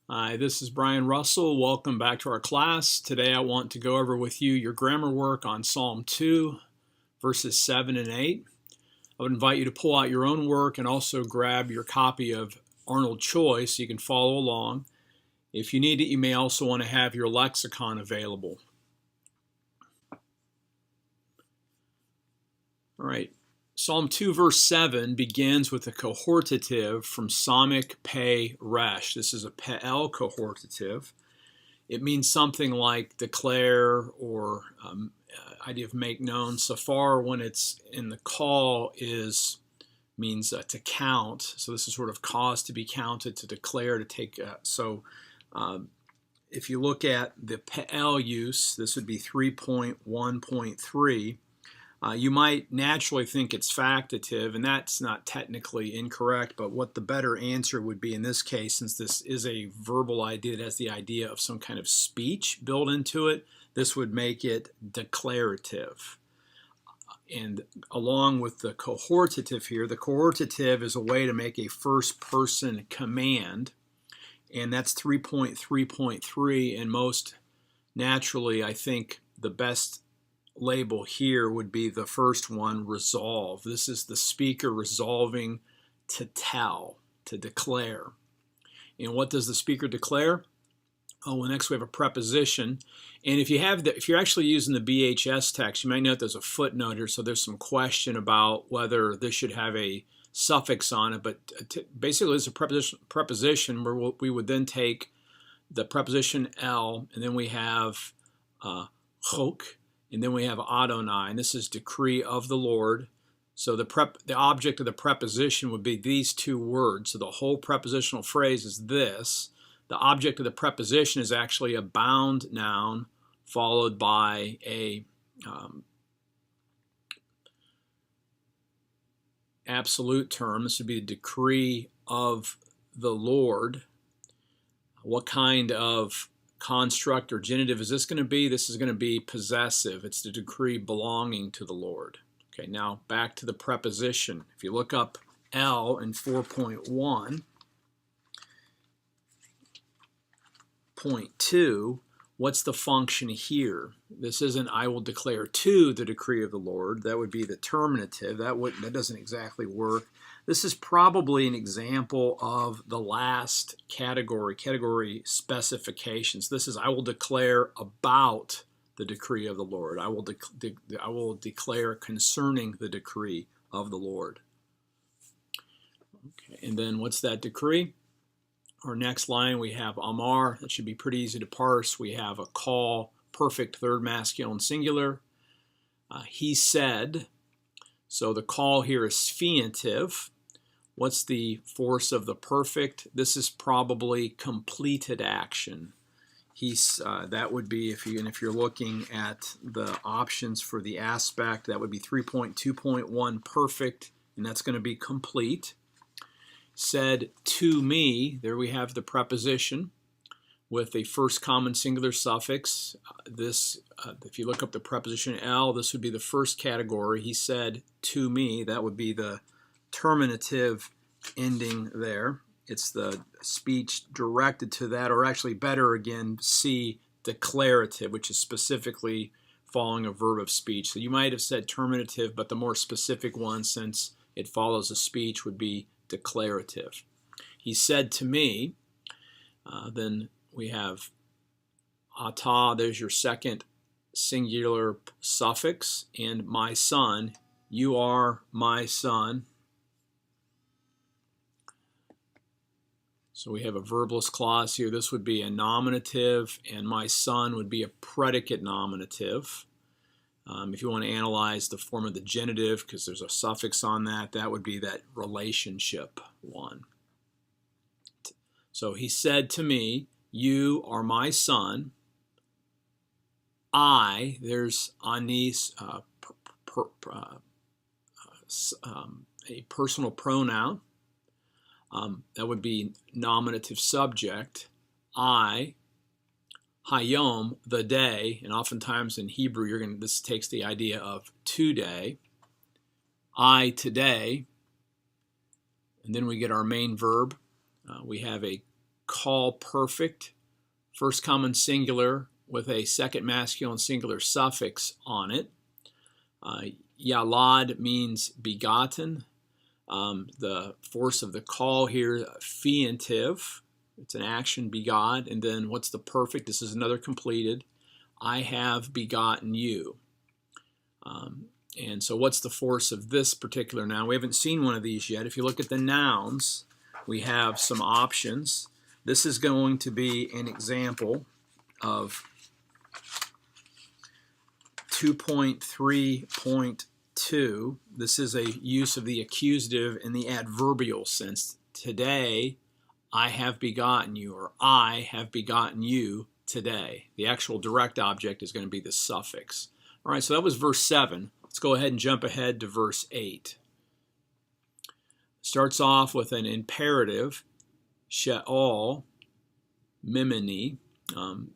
Hi, this is Brian Russell. Welcome back to our class. Today I want to go over with you your grammar work on Psalm 2, verses 7 and 8. I would invite you to pull out your own work and also grab your copy of Arnold Choi so you can follow along. If you need it, you may also want to have your lexicon available. All right. Psalm 2 verse 7 begins with a cohortative from Samic Pe Resh. This is a Pe'el cohortative. It means something like declare or idea of make known. Safar, when it's in the call, means to count. So this is sort of cause to be counted, to declare, to take. If you look at the Pe'el use, this would be 3.1.3. You might naturally think it's factative, and that's not technically incorrect, but what the better answer would be in this case, since this is a verbal idea that has the idea of some kind of speech built into it, this would make it declarative. And along with the cohortative here, the cohortative is a way to make a first-person command, and that's 3.3.3, and most naturally, I think the best label here would be the first one, resolve. This is the speaker resolving to tell, to declare. And what does the speaker declare? Oh, well, next we have a preposition. And if you're actually using the BHS text, you might note there's a footnote here, so there's some question about whether this should have a suffix on it. But basically, it's a preposition where we would then take the preposition el, and then we have chok, and then we have Adonai, and this is decree of the Lord. So the object of the preposition would be these two words. So the whole prepositional phrase is this. The object of the preposition is actually a bound noun followed by a absolute term. This would be the decree of the Lord. What kind of construct or genitive is this going to be? This is going to be possessive. It's the decree belonging to the Lord. Okay, now back to the preposition. If you look up L in 4.1.2, what's the function here? This isn't I will declare to the decree of the Lord. That would be the terminative. That doesn't exactly work. This is probably an example of the last category specifications. This is I will declare about the decree of the Lord. I will declare concerning the decree of the Lord. Okay, and then what's that decree? Our next line, we have Amar. That should be pretty easy to parse. We have a call, perfect third masculine singular. He said. So the call here is fiative. What's the force of the perfect? This is probably completed action. That would be, if you're looking at the options for the aspect, that would be 3.2.1 perfect, and that's going to be complete. Said to me, there we have the preposition with a first common singular suffix. If you look up the preposition L, this would be the first category. He said to me, that would be the terminative ending there. It's the speech directed to that, or actually better again, C, declarative, which is specifically following a verb of speech. So you might have said terminative, but the more specific one, since it follows a speech, would be declarative. He said to me, then we have ata, there's your second singular suffix, and my son, you are my son. So we have a verbless clause here. This would be a nominative, and my son would be a predicate nominative. If you want to analyze the form of the genitive, because there's a suffix on that, that would be that relationship one. So he said to me, you are my son. I, there's anis, a personal pronoun. That would be nominative subject. I, hayom, the day, and oftentimes in Hebrew, this takes the idea of today. I, today. And then we get our main verb. We have a call perfect, first common singular with a second masculine singular suffix on it. Yalad means begotten. The force of the call here, fiantive. It's an action, begot. And then what's the perfect? This is another completed. I have begotten you. And so what's the force of this particular noun? We haven't seen one of these yet. If you look at the nouns, we have some options. This is going to be an example of 2.3.2. This is a use of the accusative in the adverbial sense. Today, I have begotten you, or I have begotten you today. The actual direct object is going to be the suffix. All right, so that was verse 7. Let's go ahead and jump ahead to verse 8. Starts off with an imperative, she'ol, mimini.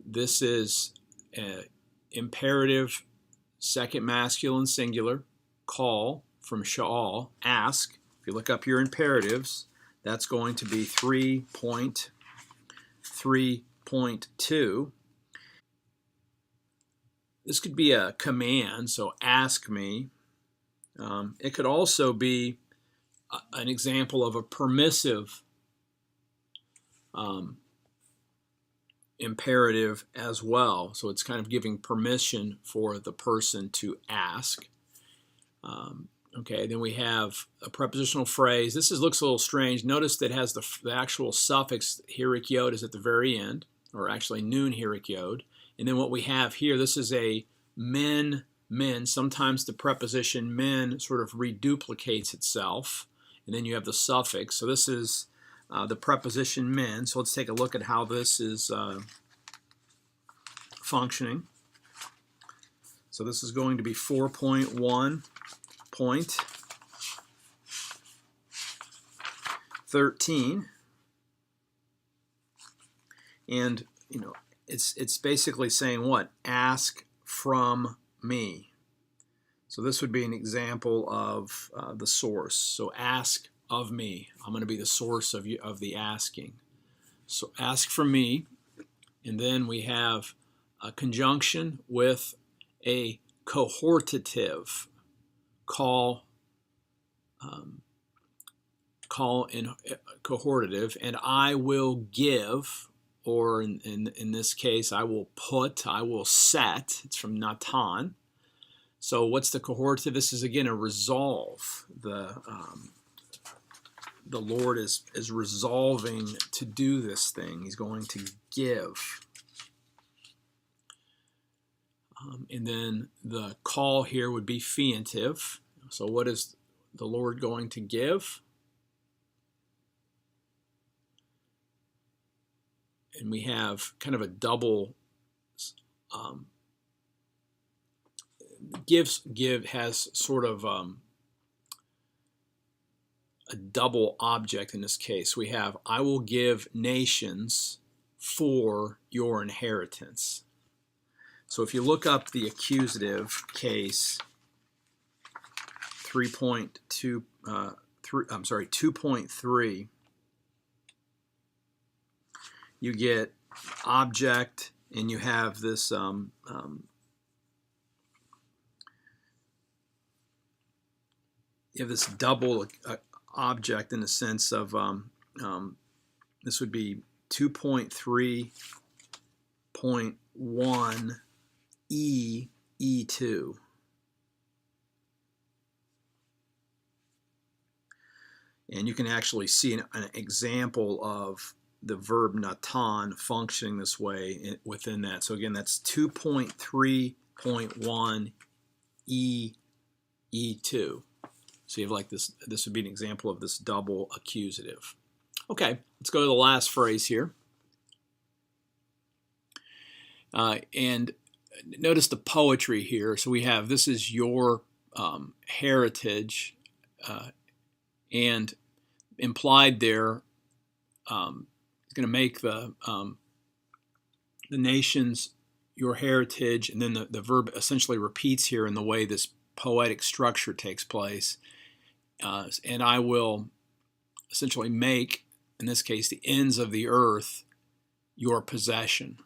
This is an imperative, second masculine singular, call from she'ol, ask. If you look up your imperatives, that's going to be 3.3.2. This could be a command, so ask me. It could also be an example of a permissive imperative as well. So it's kind of giving permission for the person to ask. Okay, then we have a prepositional phrase. This looks a little strange. Notice that it has the actual suffix hirik yod is at the very end, or actually nun hirik yod. And then what we have here, this is a men. Sometimes the preposition men sort of reduplicates itself, and then you have the suffix. So this is the preposition men. So let's take a look at how this is functioning. So this is going to be 4.1.13, and it's basically saying what? Ask from me. So this would be an example of the source. So ask of me. I'm going to be the source of the asking. So ask from me, and then we have a conjunction with a cohortative, call in cohortative, and I will give. Or in this case, I will put, I will set. It's from Natan. So what's the cohortative? This is again a resolve. The Lord is resolving to do this thing. He's going to give. And then the call here would be fiantive. So what is the Lord going to give? And we have kind of a double give has sort of a double object in this case. We have I will give nations for your inheritance. So if you look up the accusative case 2.3, you get object, and you have this you have this double object in the sense of this would be 2.3.1 E2. And you can actually see an example of the verb natan functioning this way within that. So again, that's 2.3.1 E2. So you have like this would be an example of this double accusative. Okay, let's go to the last phrase here. And notice the poetry here. So we have, this is your heritage, and implied there is going to make the nations your heritage, and then the verb essentially repeats here in the way this poetic structure takes place. And I will essentially make in this case, the ends of the earth, your possession.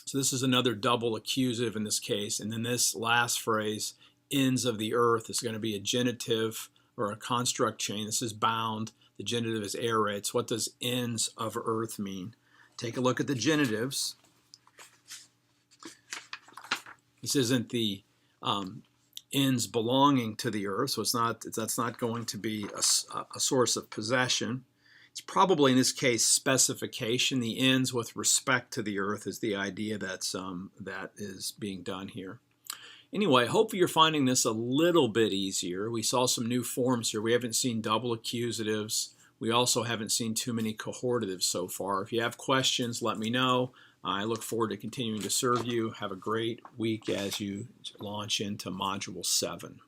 So this is another double accusative in this case. And then this last phrase, ends of the earth, is going to be a genitive or a construct chain. This is bound. The genitive is aerates. What does ends of earth mean? Take a look at the genitives. This isn't the ends belonging to the earth, so that's not going to be a source of possession. It's probably in this case specification. The ends with respect to the earth is the idea that is being done here. Anyway, hopefully you're finding this a little bit easier. We saw some new forms here. We haven't seen double accusatives. We also haven't seen too many cohortatives so far. If you have questions, let me know. I look forward to continuing to serve you. Have a great week as you launch into Module 7.